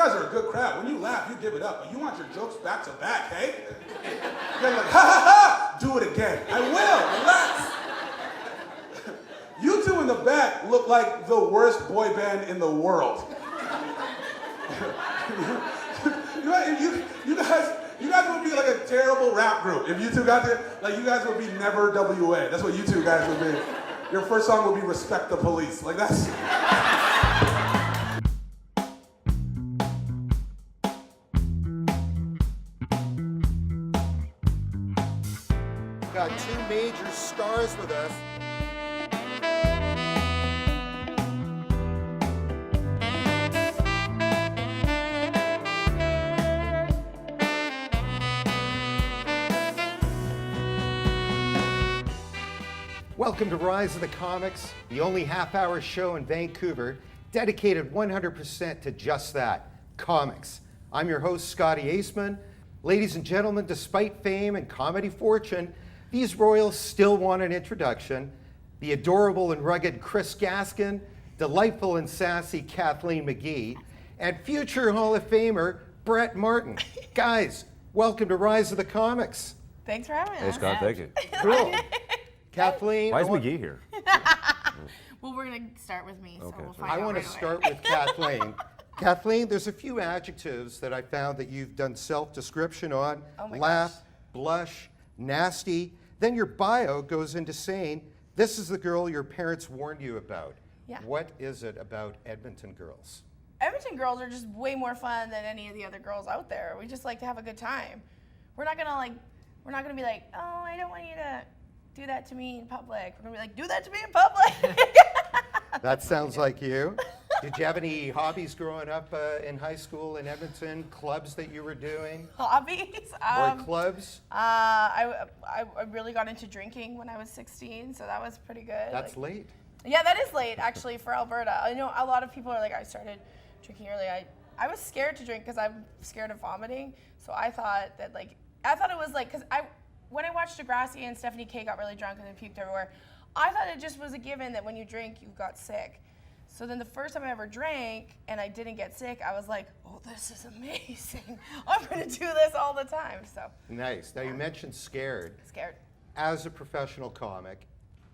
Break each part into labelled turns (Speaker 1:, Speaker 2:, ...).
Speaker 1: guys are a good crowd. When you laugh, you give it up. But you want your jokes back to back, hey? You're like, ha ha ha! Do it again. I will. Relax. You two in the back look like the worst boy band in the world. You guys would be like a terrible rap group if you two got there. Like you guys would be never WA. That's what you two guys would be. Your first song would be "Respect the Police." Like that's.
Speaker 2: Got two major stars with us. Welcome to Rise of the Comics, the only half-hour show in Vancouver dedicated 100% to just that, comics. I'm your host, Scotty Aceman. Ladies and gentlemen, despite fame and comedy fortune, these royals still want an introduction. The adorable and rugged Chris Gaskin, delightful and sassy Kathleen McGee, and future Hall of Famer Brett Martin. Guys, welcome to Rise of the Comics.
Speaker 3: Thanks for having us.
Speaker 4: Hey, Scott, thank you.
Speaker 2: Cool. Kathleen.
Speaker 4: Why is McGee here?
Speaker 3: Well, we're going to start with me, so
Speaker 4: Okay,
Speaker 3: we'll
Speaker 4: so-
Speaker 3: find out
Speaker 2: I want to
Speaker 3: right away.
Speaker 2: start with Kathleen. Kathleen, there's a few adjectives that I found that you've done self-description on.
Speaker 3: Oh my
Speaker 2: Laugh,
Speaker 3: gosh.
Speaker 2: blush, nasty. Then your bio goes into saying, this is the girl your parents warned you about.
Speaker 3: Yeah.
Speaker 2: What is it about Edmonton girls?
Speaker 3: Edmonton girls are just way more fun than any of the other girls out there. We just like to have a good time. We're not gonna be like, oh, I don't want you to do that to me in public. We're gonna be like, do that to me in public.
Speaker 2: That sounds like you. Did you have any hobbies growing up in high school in Edmonton? Clubs that you were doing?
Speaker 3: Hobbies.
Speaker 2: Or clubs?
Speaker 3: I really got into drinking when I was 16, so that was pretty good.
Speaker 2: That's late.
Speaker 3: Yeah, that is late actually for Alberta. I know a lot of people are like, I started drinking early. I was scared to drink because I'm scared of vomiting. So I thought it was like, when I watched Degrassi and Stephanie K got really drunk and then puked everywhere, I thought it just was a given that when you drink, you got sick. So then the first time I ever drank and I didn't get sick, I was like, oh, this is amazing. I'm gonna do this all the time, so.
Speaker 2: Nice. Now you mentioned scared.
Speaker 3: Scared.
Speaker 2: As a professional comic,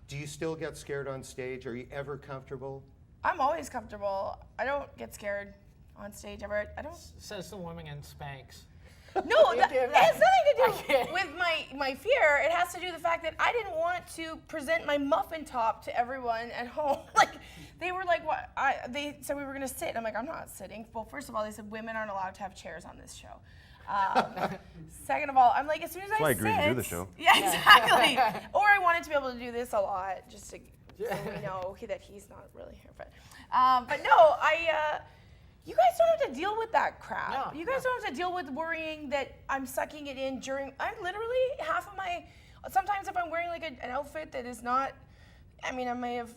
Speaker 2: do you still get scared on stage? Are you ever comfortable?
Speaker 3: I'm always comfortable. I don't get scared on stage ever. I don't.
Speaker 5: Says the woman in Spanx.
Speaker 3: No, it has nothing to
Speaker 5: can't.
Speaker 3: do with my fear. It has to do with the fact that I didn't want to present my muffin top to everyone at home. Like, they were like, what? They said we were going to sit. I'm like, I'm not sitting. Well, first of all, they said women aren't allowed to have chairs on this show. Second of all, I'm like, as soon as I
Speaker 4: why I
Speaker 3: sit.
Speaker 4: agreed to do the show.
Speaker 3: Yeah, exactly. Or I wanted to be able to do this a lot, just to so we know that he's not really here. But no, you guys don't have to deal with that crap.
Speaker 5: No,
Speaker 3: You guys don't have to deal with worrying that I'm sucking it in during. I'm literally half of my. Sometimes if I'm wearing like an outfit that is not, I mean, I may have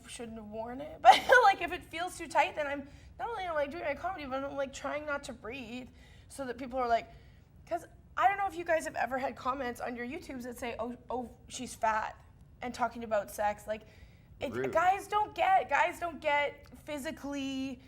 Speaker 3: shouldn't have worn it, but like if it feels too tight, then I'm not only like doing my comedy, but I'm like trying not to breathe, so that people are like, because I don't know if you guys have ever had comments on your YouTubes that say, oh, she's fat, and talking about sex, like, guys don't get physically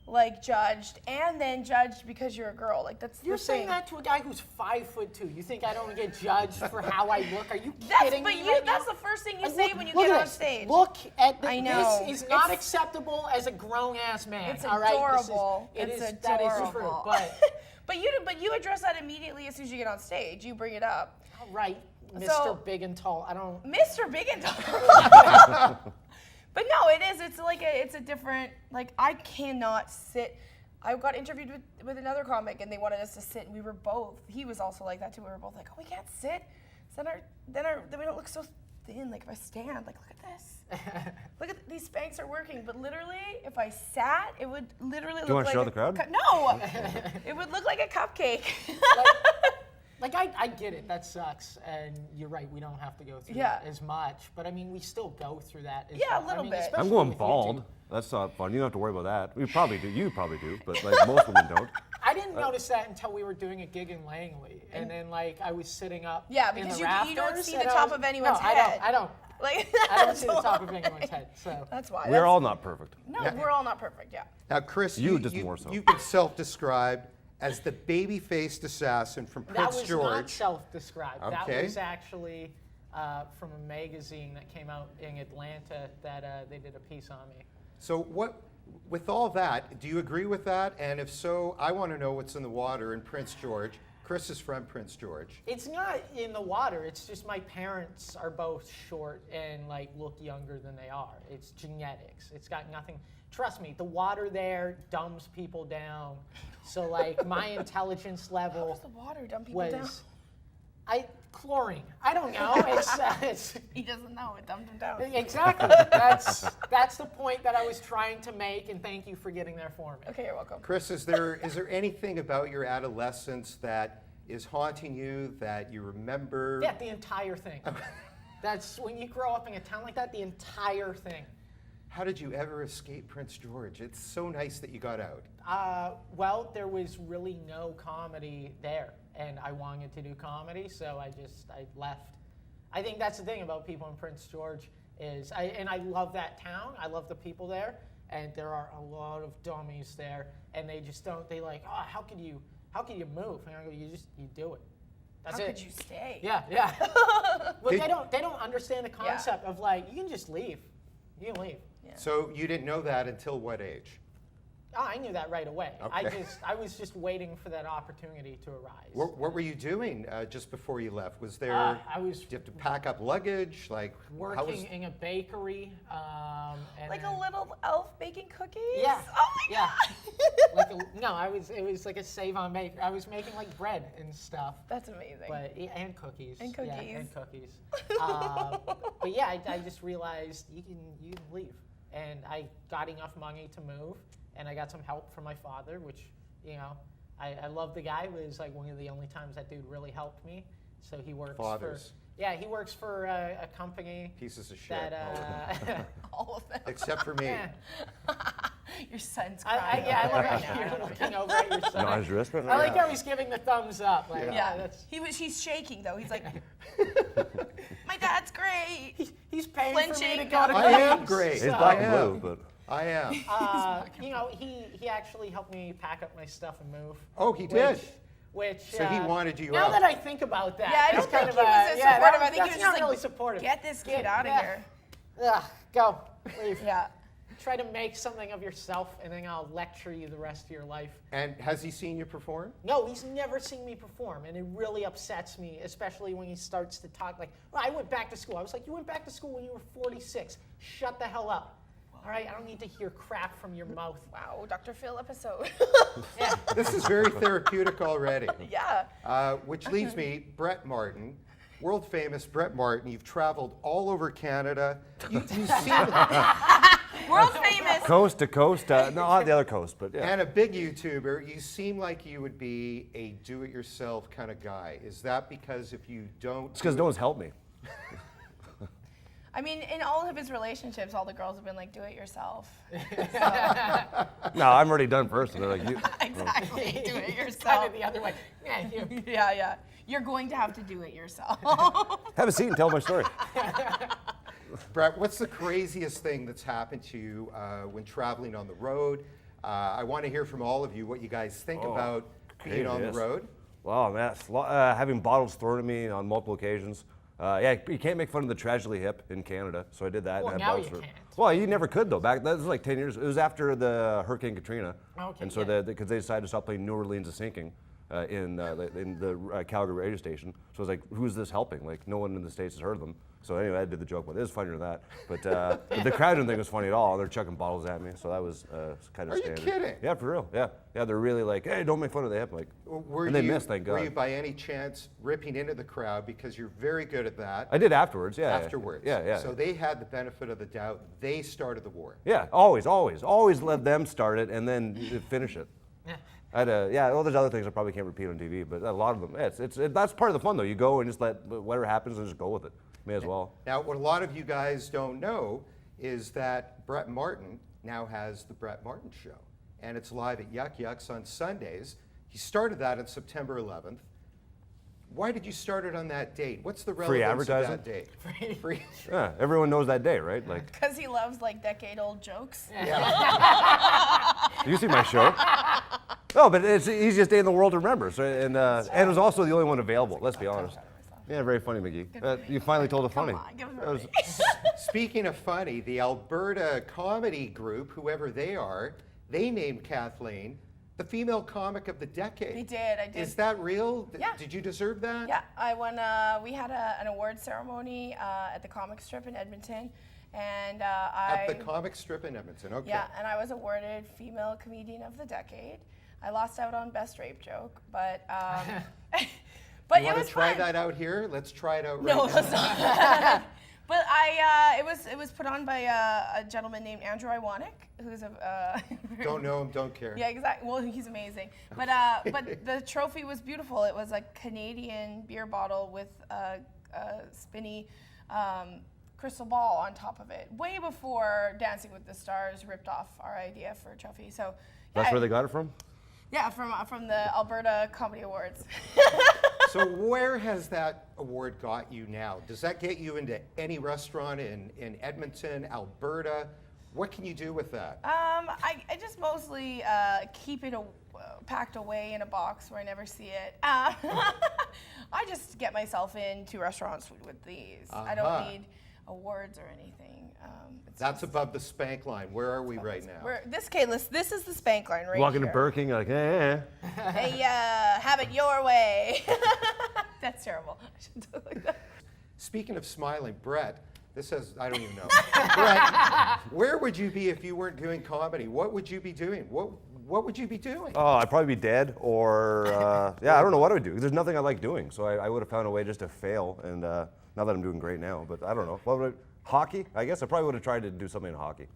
Speaker 3: like judged and then judged because you're a girl. Like that's
Speaker 5: You're
Speaker 3: the
Speaker 5: saying
Speaker 3: thing.
Speaker 5: that to a guy who's 5'2". You think I don't get judged for how I look? Are you
Speaker 3: That's
Speaker 5: kidding me right
Speaker 3: that's
Speaker 5: now?
Speaker 3: the first thing you
Speaker 5: Like,
Speaker 3: say
Speaker 5: look-
Speaker 3: when you
Speaker 5: look
Speaker 3: get
Speaker 5: at
Speaker 3: on
Speaker 5: this.
Speaker 3: stage.
Speaker 5: Look at
Speaker 3: I know.
Speaker 5: This is not
Speaker 3: It's-
Speaker 5: acceptable as a grown-ass man.
Speaker 3: It's
Speaker 5: all right?
Speaker 3: adorable.
Speaker 5: This is,
Speaker 3: It's
Speaker 5: that is
Speaker 3: adorable.
Speaker 5: true. But
Speaker 3: But you address that immediately as soon as you get on stage. You bring it up.
Speaker 5: all right, Mr.
Speaker 3: So-
Speaker 5: Big and Tall. I don't.
Speaker 3: Mr. Big and Tall. But no, it is. It's like it's a different. Like I cannot sit. I got interviewed with another comic, and they wanted us to sit, and we were both. He was also like that too. We were both like, oh, we can't sit. So then we don't look so thin. Like if I stand, like look at this. Look at these Spanx are working. But literally, if I sat, it would literally look
Speaker 4: you wanna
Speaker 3: like
Speaker 4: show the crowd?
Speaker 3: No, it would look like a cupcake.
Speaker 5: Like I get it, that sucks, and you're right. We don't have to go through
Speaker 3: Yeah.
Speaker 5: that as much, but I mean, we still go through that. As
Speaker 3: Yeah, a
Speaker 5: well.
Speaker 3: little
Speaker 5: I mean,
Speaker 3: bit.
Speaker 5: especially
Speaker 4: I'm going
Speaker 5: with
Speaker 4: bald.
Speaker 5: YouTube.
Speaker 4: That's not fun. You don't have to worry about that. We probably do. You probably do, but like most women don't.
Speaker 5: I didn't notice that until we were doing a gig in Langley, and then like I was sitting up.
Speaker 3: Yeah,
Speaker 5: in
Speaker 3: because
Speaker 5: the
Speaker 3: you don't
Speaker 5: rafters,
Speaker 3: see
Speaker 5: and
Speaker 3: the
Speaker 5: I
Speaker 3: top
Speaker 5: was-
Speaker 3: of anyone's
Speaker 5: no,
Speaker 3: head.
Speaker 5: I don't.
Speaker 3: Like,
Speaker 5: I don't see the top of anyone's head. So
Speaker 3: that's why.
Speaker 4: We're all not perfect.
Speaker 3: No, we're all not perfect, yeah.
Speaker 2: Now, Chris,
Speaker 4: You just more so.
Speaker 2: you've been self-described as the baby-faced assassin from
Speaker 5: that
Speaker 2: Prince
Speaker 5: was
Speaker 2: George.
Speaker 5: not self-described.
Speaker 2: Okay.
Speaker 5: That was actually from a magazine that came out in Atlanta that they did a piece on me.
Speaker 2: So with all that, do you agree with that? And if so, I want to know what's in the water in Prince George. Chris is from Prince George.
Speaker 5: It's not in the water. It's just my parents are both short and like look younger than they are. It's genetics. It's got nothing. Trust me, the water there dumbs people down. So like my intelligence
Speaker 3: How
Speaker 5: level
Speaker 3: does the water dumb people down?
Speaker 5: was chlorine. I don't know. It's
Speaker 3: He doesn't know. It dumbed him down.
Speaker 5: exactly. That's the point that I was trying to make, and thank you for getting there for me.
Speaker 3: Okay, you're welcome.
Speaker 2: Chris, is there anything about your adolescence that is haunting you that you remember?
Speaker 5: Yeah, the entire thing. That's when you grow up in a town like that. The entire thing.
Speaker 2: How did you ever escape Prince George? It's so nice that you got out.
Speaker 5: Well, there was really no comedy there, and I wanted to do comedy, so I left. I think that's the thing about people in Prince George is, I love that town. I love the people there, and there are a lot of dummies there, and they just don't. They like, oh, how could you move? And I go, you do it. That's
Speaker 3: How
Speaker 5: it.
Speaker 3: could you stay?
Speaker 5: Yeah. Well, they don't understand the concept of like you can just leave. You can leave.
Speaker 3: Yeah.
Speaker 2: So you didn't know that until what age?
Speaker 5: Oh, I knew that right away.
Speaker 2: Okay.
Speaker 5: I was just waiting for that opportunity to arise.
Speaker 2: What were you doing just before you left? Was there?
Speaker 5: I was
Speaker 2: Did you have to pack up luggage? Like how was?
Speaker 5: working in a bakery. And
Speaker 3: Like
Speaker 5: then-
Speaker 3: a little elf baking cookies?
Speaker 5: Yeah.
Speaker 3: Oh my
Speaker 5: Yeah.
Speaker 3: god.
Speaker 5: It was like a save on make. I was making like bread and stuff.
Speaker 3: That's amazing.
Speaker 5: And cookies.
Speaker 3: And
Speaker 5: Yeah,
Speaker 3: cookies.
Speaker 5: and cookies. But yeah, I just realized you can leave, and I got enough money to move, and I got some help from my father, which I love the guy. It was like one of the only times that dude really helped me. So he works
Speaker 2: Fathers.
Speaker 5: he works for a company
Speaker 2: Pieces of shit.
Speaker 5: that.
Speaker 3: All of them.
Speaker 2: Except for me.
Speaker 5: Yeah.
Speaker 3: Your son's crying.
Speaker 5: I love
Speaker 3: right
Speaker 5: how
Speaker 3: now.
Speaker 5: you're looking over at your son.
Speaker 4: No, his wrist right
Speaker 5: I
Speaker 4: now?
Speaker 5: like how he's giving the thumbs up. Like,
Speaker 3: Yeah,
Speaker 5: that's.
Speaker 3: he's shaking though. He's like, my dad's great.
Speaker 5: He's paying for me to
Speaker 3: Flinching.
Speaker 5: go to
Speaker 2: I am
Speaker 5: games,
Speaker 2: great.
Speaker 4: He's
Speaker 5: so-
Speaker 4: black
Speaker 2: I
Speaker 4: and
Speaker 2: am.
Speaker 4: blue, but
Speaker 2: I am.
Speaker 5: He actually helped me pack up my stuff and move.
Speaker 2: Oh, he did?
Speaker 5: Which
Speaker 2: So he wanted you
Speaker 5: now
Speaker 2: out.
Speaker 5: that I think about that,
Speaker 3: Yeah, I
Speaker 5: that's
Speaker 3: don't
Speaker 5: kind
Speaker 3: think
Speaker 5: of
Speaker 3: he was as
Speaker 5: yeah,
Speaker 3: supportive. I think he
Speaker 5: that's
Speaker 3: was
Speaker 5: not
Speaker 3: just
Speaker 5: really
Speaker 3: like,
Speaker 5: supportive.
Speaker 3: Get this kid out of
Speaker 5: Yeah.
Speaker 3: here.
Speaker 5: Ugh, go, leave.
Speaker 3: Yeah.
Speaker 5: Try to make something of yourself, and then I'll lecture you the rest of your life.
Speaker 2: And has he seen you perform?
Speaker 5: No, he's never seen me perform, and it really upsets me, especially when he starts to talk like, well, I went back to school. I was like, you went back to school when you were 46. Shut the hell up. All right, I don't need to hear crap from your mouth.
Speaker 3: Wow, Dr. Phil episode.
Speaker 5: Yeah.
Speaker 2: This is very therapeutic already.
Speaker 3: Yeah.
Speaker 2: Which leads me, Brett Martin, world famous Brett Martin. You've traveled all over Canada. You seem,
Speaker 3: World famous.
Speaker 4: coast to coast, no, not the other coast, but yeah.
Speaker 2: and a big YouTuber. You seem like you would be a do-it-yourself kind of guy. Is that because if you don't?
Speaker 4: It's because no one's helped me.
Speaker 3: I mean, in all of his relationships, all the girls have been like, do it yourself.
Speaker 4: No, I'm already done first. And they're like, you.
Speaker 3: Exactly. Do it
Speaker 5: Kind
Speaker 3: yourself.
Speaker 5: of the other way. Yeah, you.
Speaker 3: Yeah. You're going to have to do it yourself.
Speaker 4: Have a seat and tell my story.
Speaker 2: Brett, what's the craziest thing that's happened to you when traveling on the road? I want to hear from all of you what you guys think about being on the
Speaker 4: yes.
Speaker 2: road.
Speaker 4: Wow, man, having bottles thrown at me on multiple occasions. Yeah, you can't make fun of the tragically hip in Canada, so I did that.
Speaker 5: Well,
Speaker 4: and had
Speaker 5: now
Speaker 4: bottles
Speaker 5: you
Speaker 4: thrown.
Speaker 5: can't.
Speaker 4: Well, you never could though. That was like 10 years. It was after the Hurricane Katrina,
Speaker 5: Okay,
Speaker 4: and so
Speaker 5: yeah.
Speaker 4: because they decided to stop playing New Orleans is sinking in the Calgary radio station. So I was like, who's this helping? Like no one in the States has heard of them. So anyway, I did the joke, but it was funnier than that. But the crowd didn't think it was funny at all. They're chucking bottles at me, so that was kind of
Speaker 2: Are you
Speaker 4: standard.
Speaker 2: kidding?
Speaker 4: Yeah, for real. Yeah, they're really like, hey, don't make fun of the hip. Like, and they missed, thank God.
Speaker 2: Were you by any chance ripping into the crowd because you're very good at that?
Speaker 4: I did afterwards. Yeah.
Speaker 2: Afterwards.
Speaker 4: Yeah.
Speaker 2: So they had the benefit of the doubt. They started the war.
Speaker 4: Yeah, always let them start it and then finish it.
Speaker 5: Yeah.
Speaker 4: Well, there's other things I probably can't repeat on TV, but a lot of them, that's part of the fun though. You go and just let whatever happens and just go with it. May as well.
Speaker 2: Now, what a lot of you guys don't know is that Brett Martin now has the Brett Martin Show, and it's live at Yuck Yucks on Sundays. He started that on September 11th. Why did you start it on that date? What's the
Speaker 4: Free
Speaker 2: relevance of
Speaker 4: advertising?
Speaker 2: that date? Free.
Speaker 4: Yeah, everyone knows that day, right? Like,
Speaker 3: Because he loves like decade-old jokes.
Speaker 4: do you see my show? No, but it's the easiest day in the world to remember. So, and it was also the only one available, let's be honest. Yeah, very funny, McGee. You finally told a funny.
Speaker 3: Come on, give him
Speaker 4: That
Speaker 3: a
Speaker 4: was-
Speaker 3: break.
Speaker 2: Speaking of funny, the Alberta comedy group, whoever they are, they named Kathleen the female comic of the decade.
Speaker 3: They did, I did.
Speaker 2: Is that real?
Speaker 3: Yeah.
Speaker 2: Did you deserve that?
Speaker 3: Yeah, I won. We had an award ceremony at the comic strip in Edmonton, and
Speaker 2: At the comic strip in Edmonton, okay.
Speaker 3: Yeah, and I was awarded Female Comedian of the Decade. I lost out on Best Rape Joke, but but
Speaker 2: You
Speaker 3: it
Speaker 2: want
Speaker 3: was
Speaker 2: to try
Speaker 3: fun.
Speaker 2: that out here? Let's try it out right
Speaker 3: No,
Speaker 2: now.
Speaker 3: let's not. But it was put on by a gentleman named Andrew Iwanek, who's a
Speaker 2: Don't know him, don't care.
Speaker 3: yeah, exactly. Well, he's amazing. But the trophy was beautiful. It was a Canadian beer bottle with a spinny crystal ball on top of it. Way before Dancing with the Stars ripped off our idea for a trophy. So
Speaker 4: That's where they got it from?
Speaker 3: Yeah, from the Alberta Comedy Awards.
Speaker 2: So where has that award got you now? Does that get you into any restaurant in Edmonton, Alberta? What can you do with that?
Speaker 3: I just mostly keep it packed away in a box where I never see it. I just get myself into restaurants with these. I don't need awards or anything.
Speaker 2: That's above the spank line. Where are we right now?
Speaker 3: This is the spank line right
Speaker 4: Walking
Speaker 3: here.
Speaker 4: to Burger King, you're like, eh.
Speaker 3: Hey, have it your way. That's terrible. I shouldn't do it like that.
Speaker 2: Speaking of smiling, Brett, this says, I don't even know. Brett, where would you be if you weren't doing comedy? What would you be doing? What would you be doing?
Speaker 4: Oh, I'd probably be dead, or yeah, I don't know what I would do. There's nothing I like doing, so I would have found a way just to fail. And not that I'm doing great now, but I don't know. What would hockey? I guess I probably would have tried to do something in hockey.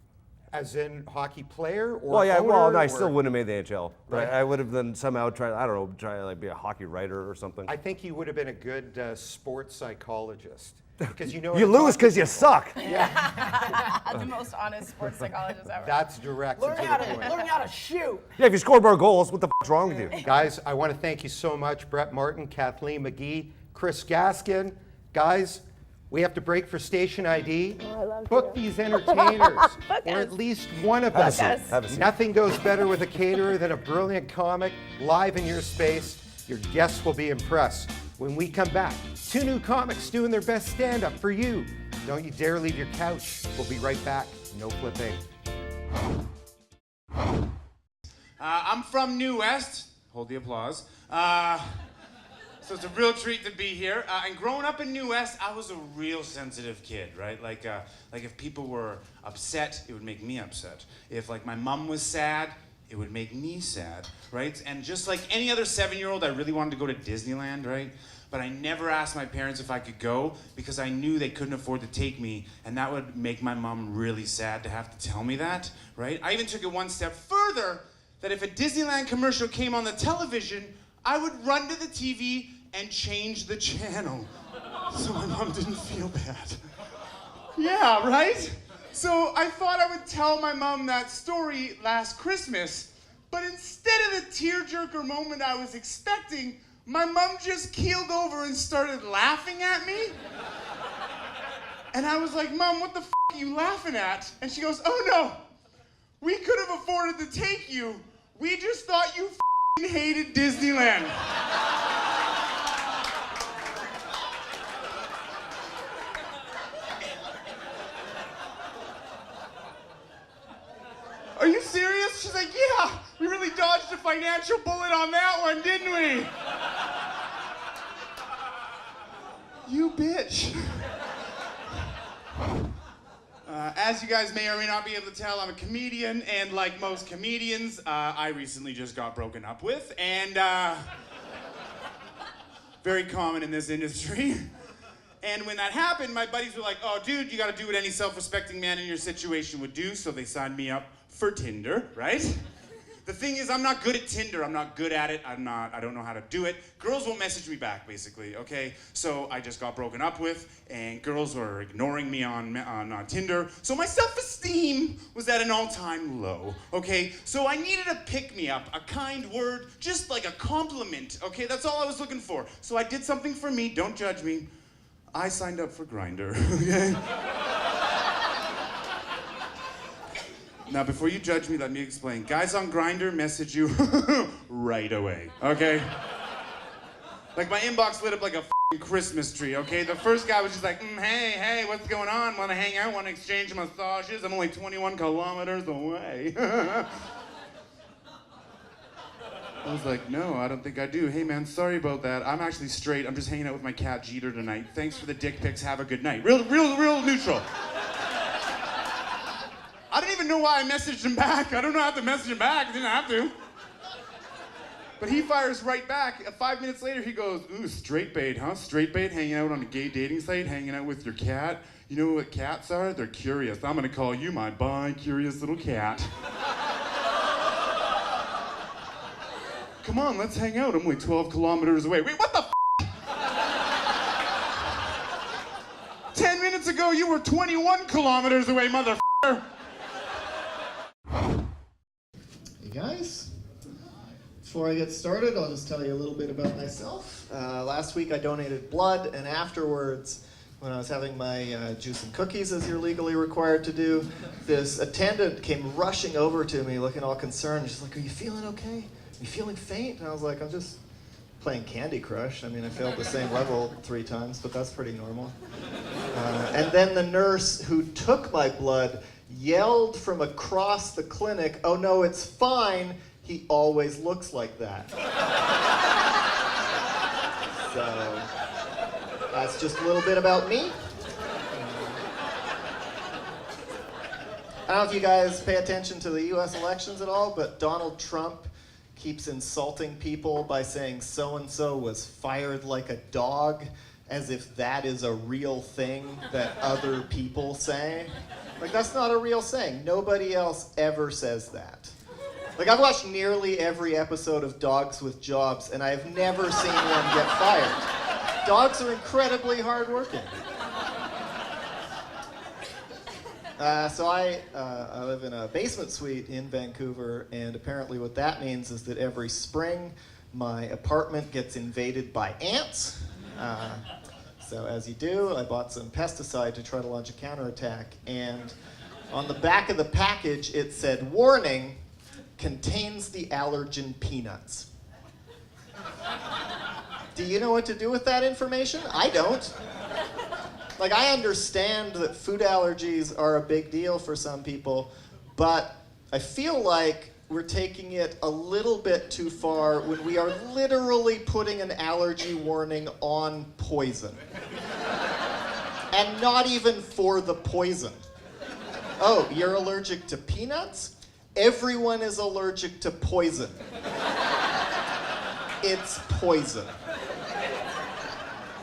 Speaker 2: As in hockey player or
Speaker 4: Well, yeah, well, no, I
Speaker 2: owner,
Speaker 4: still
Speaker 2: or-
Speaker 4: wouldn't have made the NHL, but
Speaker 2: Right.
Speaker 4: I would have then somehow tried. I don't know, try to like be a hockey writer or something.
Speaker 2: I think you would have been a good sports psychologist because you know
Speaker 4: You
Speaker 2: what I'm
Speaker 4: lose
Speaker 2: talking
Speaker 4: because you suck.
Speaker 3: The most honest sports psychologist ever.
Speaker 2: That's direct and
Speaker 5: Learn
Speaker 2: to
Speaker 5: how
Speaker 2: the
Speaker 5: to
Speaker 2: point.
Speaker 5: learn how to shoot.
Speaker 4: Yeah, if you score more goals, what the f***'s wrong with you?
Speaker 2: Guys, I want to thank you so much, Brett Martin, Kathleen McGee, Chris Gaskin. Guys, we have to break for station ID. Book these entertainers, or at least one of us.
Speaker 4: Have a seat.
Speaker 2: Nothing goes better with a caterer than a brilliant comic live in your space. Your guests will be impressed. When we come back, two new comics doing their best stand-up for you. Don't you dare leave your couch. We'll be right back. No flipping.
Speaker 6: I'm from New West. Hold the applause. So it's a real treat to be here. And growing up in New West, I was a real sensitive kid, right? Like if people were upset, it would make me upset. If like my mom was sad, it would make me sad, right? And just like any other 7-year-old, I really wanted to go to Disneyland, right? But I never asked my parents if I could go because I knew they couldn't afford to take me, and that would make my mom really sad to have to tell me that, right? I even took it one step further, that if a Disneyland commercial came on the television, I would run to the TV and change the channel so my mom didn't feel bad. Yeah, right? So I thought I would tell my mom that story last Christmas, but instead of the tearjerker moment I was expecting, my mom just keeled over and started laughing at me. And I was like, Mom, what the f are you laughing at? And she goes, oh no, we could have afforded to take you. We just thought you f***ing hated Disneyland. Are you serious? She's like, yeah, we really dodged a financial bullet on that one, didn't we? You bitch. As you guys may or may not be able to tell, I'm a comedian, and like most comedians, I recently just got broken up with, and very common in this industry. And when that happened, my buddies were like, oh, dude, you gotta do what any self-respecting man in your situation would do, so they signed me up for Tinder, right? The thing is, I'm not good at Tinder. I'm not good at it. I don't know how to do it. Girls won't message me back, basically, okay? So I just got broken up with, and girls were ignoring me on Tinder. So my self-esteem was at an all-time low, okay? So I needed a pick-me-up, a kind word, just like a compliment, okay? That's all I was looking for. So I did something for me, don't judge me. I signed up for Grindr, okay? Now, before you judge me, let me explain. Guys on Grindr message you right away, okay? Like, my inbox lit up like a f***ing Christmas tree, okay? The first guy was just like, hey, what's going on? Want to hang out? Want to exchange massages? I'm only 21 kilometers away. I was like, no, I don't think I do. Hey, man, sorry about that. I'm actually straight. I'm just hanging out with my cat, Jeter, tonight. Thanks for the dick pics. Have a good night. Real neutral. I didn't even know why I messaged him back. I don't know how to message him back. I didn't have to. But he fires right back. 5 minutes later, he goes, ooh, straight bait, huh? Straight bait, hanging out on a gay dating site, hanging out with your cat. You know what cats are? They're curious. I'm gonna call you my bi-curious little cat. Come on, let's hang out. I'm only 12 kilometers away. Wait, what the f***? 10 minutes ago, you were 21 kilometers away, motherfucker.
Speaker 7: Hey guys, before I get started, I'll just tell you a little bit about myself. Last week I donated blood, and afterwards, when I was having my juice and cookies, as you're legally required to do, this attendant came rushing over to me looking all concerned. She's like, are you feeling okay? Are you feeling faint? And I was like, I'm just playing Candy Crush. I mean, I failed the same level 3 times, but that's pretty normal. And then the nurse who took my blood yelled from across the clinic, oh no, it's fine, he always looks like that. So, that's just a little bit about me. I don't know if you guys pay attention to the US elections at all, but Donald Trump keeps insulting people by saying so-and-so was fired like a dog, as if that is a real thing that other people say. Like, that's not a real saying. Nobody else ever says that. Like, I've watched nearly every episode of Dogs with Jobs, and I've never seen one get fired. Dogs are incredibly hardworking. So I live in a basement suite in Vancouver, and apparently what that means is that every spring my apartment gets invaded by ants. So as you do, I bought some pesticide to try to launch a counterattack, and on the back of the package it said, warning, contains the allergen peanuts. Do you know what to do with that information? I don't. Like, I understand that food allergies are a big deal for some people, but I feel like we're taking it a little bit too far when we are literally putting an allergy warning on poison. And not even for the poison. Oh, you're allergic to peanuts? Everyone is allergic to poison. It's poison.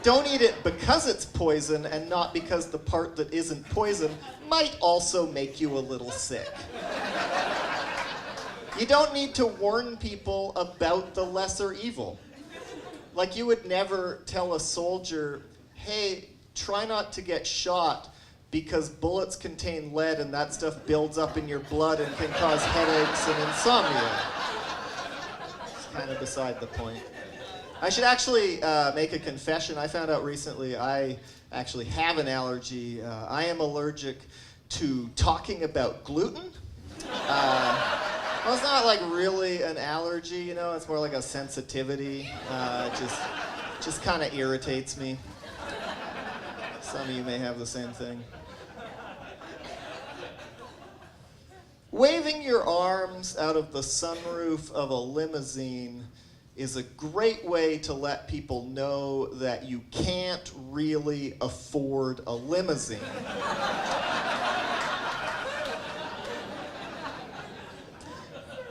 Speaker 7: Don't eat it because it's poison and not because the part that isn't poison might also make you a little sick. You don't need to warn people about the lesser evil. Like, you would never tell a soldier, hey, try not to get shot because bullets contain lead and that stuff builds up in your blood and can cause headaches and insomnia. It's kind of beside the point. I should actually make a confession. I found out recently I actually have an allergy. I am allergic to talking about gluten. Well, it's not like really an allergy, you know, it's more like a sensitivity. Just kind of irritates me. Some of you may have the same thing. Waving your arms out of the sunroof of a limousine is a great way to let people know that you can't really afford a limousine.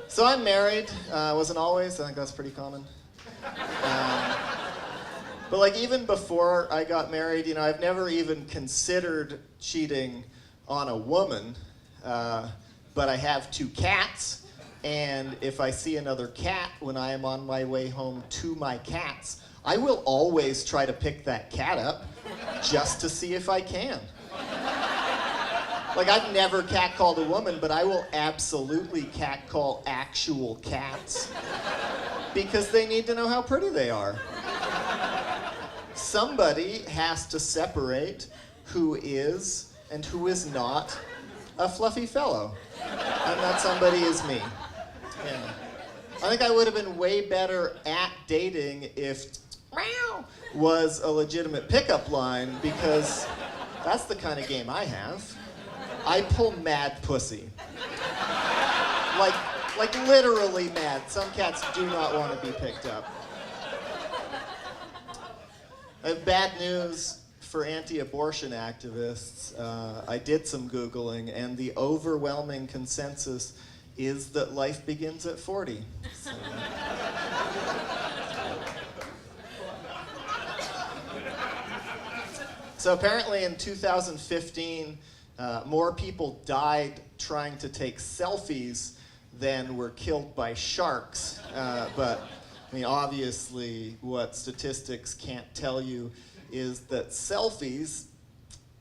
Speaker 7: So I'm married, wasn't always, I think that's pretty common. But like even before I got married, you know, I've never even considered cheating on a woman, but I have 2 cats, and if I see another cat when I am on my way home to my cats, I will always try to pick that cat up just to see if I can. Like, I've never catcalled a woman, but I will absolutely catcall actual cats because they need to know how pretty they are. Somebody has to separate who is and who is not a fluffy fellow. And that somebody is me. Yeah. I think I would have been way better at dating if meow was a legitimate pickup line, because that's the kind of game I have. I pull mad pussy. Like literally mad. Some cats do not want to be picked up. I have bad news for anti-abortion activists. I did some Googling, and the overwhelming consensus is that life begins at 40. So apparently in 2015, more people died trying to take selfies than were killed by sharks. But I mean, obviously, what statistics can't tell you is that selfies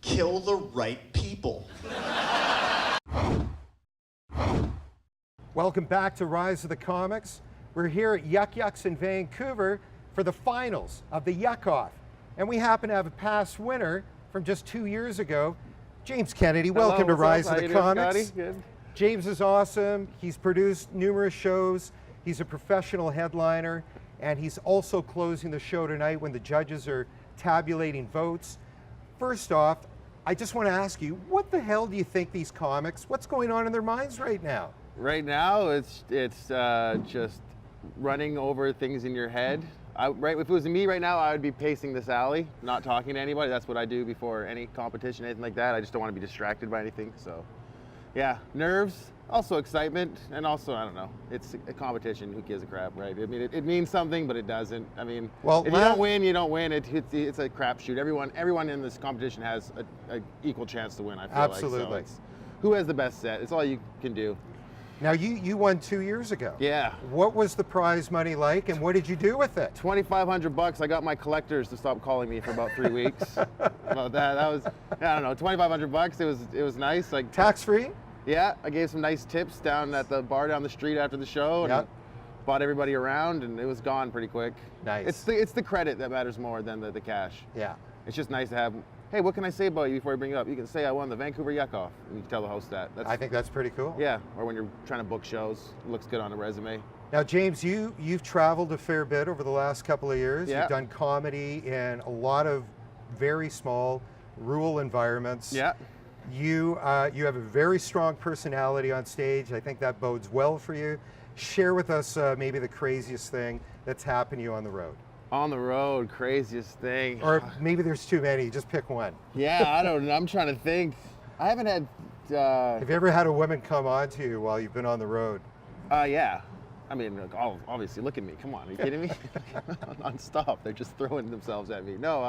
Speaker 7: kill the right people.
Speaker 2: Welcome back to Rise of the Comics. We're here at Yuck Yucks in Vancouver for the finals of the Yuck Off. And we happen to have a past winner from just 2 years ago, James Kennedy. Welcome to Rise of the Comics.
Speaker 8: Good.
Speaker 2: James is awesome. He's produced numerous shows. He's a professional headliner, and he's also closing the show tonight when the judges are tabulating votes. First off, I just want to ask you, what the hell do you think these comics, what's going on in their minds right now?
Speaker 8: Right now, it's just running over things in your head. Right, if it was me right now, I would be pacing this alley, not talking to anybody. That's what I do before any competition, anything like that. I just don't want to be distracted by anything. So, yeah, nerves, also excitement, and also, I don't know, it's a competition. Who gives a crap, right? I mean, it means something, but it doesn't. I mean,
Speaker 2: well,
Speaker 8: if you don't win, you don't win. It's a crapshoot. Everyone in this competition has an equal chance to win, I feel
Speaker 2: absolutely.
Speaker 8: like. So who has the best set? It's all you can do.
Speaker 2: Now, you won 2 years ago.
Speaker 8: Yeah.
Speaker 2: What was the prize money like, and what did you do with it?
Speaker 8: $2,500. I got my collectors to stop calling me for about 3 weeks. About that was, I don't know, $2,500. It was nice. Like
Speaker 2: tax-free?
Speaker 8: Yeah, I gave some nice tips down at the bar down the street after the show, and bought everybody around, and it was gone pretty quick.
Speaker 2: Nice.
Speaker 8: It's the credit that matters more than the cash.
Speaker 2: Yeah.
Speaker 8: It's just nice to have. Hey, what can I say about you before I bring it up? You can say I won the Vancouver Yuck Off, and you can tell the host that.
Speaker 2: I think that's pretty cool.
Speaker 8: Yeah, or when you're trying to book shows, it looks good on a resume.
Speaker 2: Now, James, you've traveled a fair bit over the last couple of years.
Speaker 8: Yeah.
Speaker 2: You've done comedy in a lot of very small rural environments.
Speaker 8: Yeah.
Speaker 2: You have a very strong personality on stage. I think that bodes well for you. Share with us maybe the craziest thing that's happened to you on the road.
Speaker 8: On the road, craziest thing.
Speaker 2: Or maybe there's too many, just pick one.
Speaker 8: Yeah, I don't know. I'm trying to think. I haven't had.
Speaker 2: Have you ever had a woman come on to you while you've been on the road?
Speaker 8: Yeah. I mean, obviously, look at me. Come on, are you kidding me? Non-stop. They're just throwing themselves at me. No,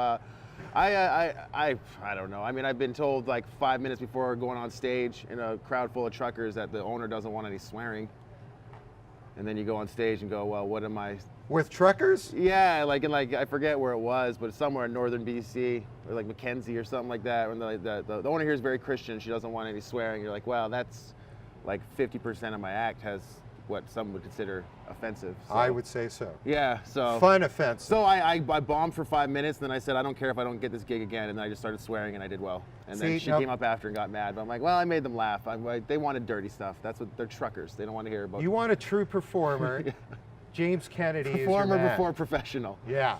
Speaker 8: I don't know. I mean, I've been told like 5 minutes before going on stage in a crowd full of truckers that the owner doesn't want any swearing. And then you go on stage and go, well, what am I?
Speaker 2: With truckers?
Speaker 8: Yeah, like I forget where it was, but it's somewhere in northern BC, or like Mackenzie or something like that. And the owner here is very Christian. She doesn't want any swearing. You're like, well, that's like 50% of my act has what some would consider offensive. So,
Speaker 2: I would say so.
Speaker 8: Yeah, so.
Speaker 2: Fun offensive.
Speaker 8: So I bombed for 5 minutes, and then I said, I don't care if I don't get this gig again, and then I just started swearing, and I did well. And then she came up after and got mad, but I'm like, well, I made them laugh. They wanted dirty stuff. That's what they're truckers. They don't want to hear about.
Speaker 2: You want a true performer.
Speaker 8: Yeah.
Speaker 2: James Kennedy is your
Speaker 8: Performer
Speaker 2: man.
Speaker 8: before professional.
Speaker 2: Yeah.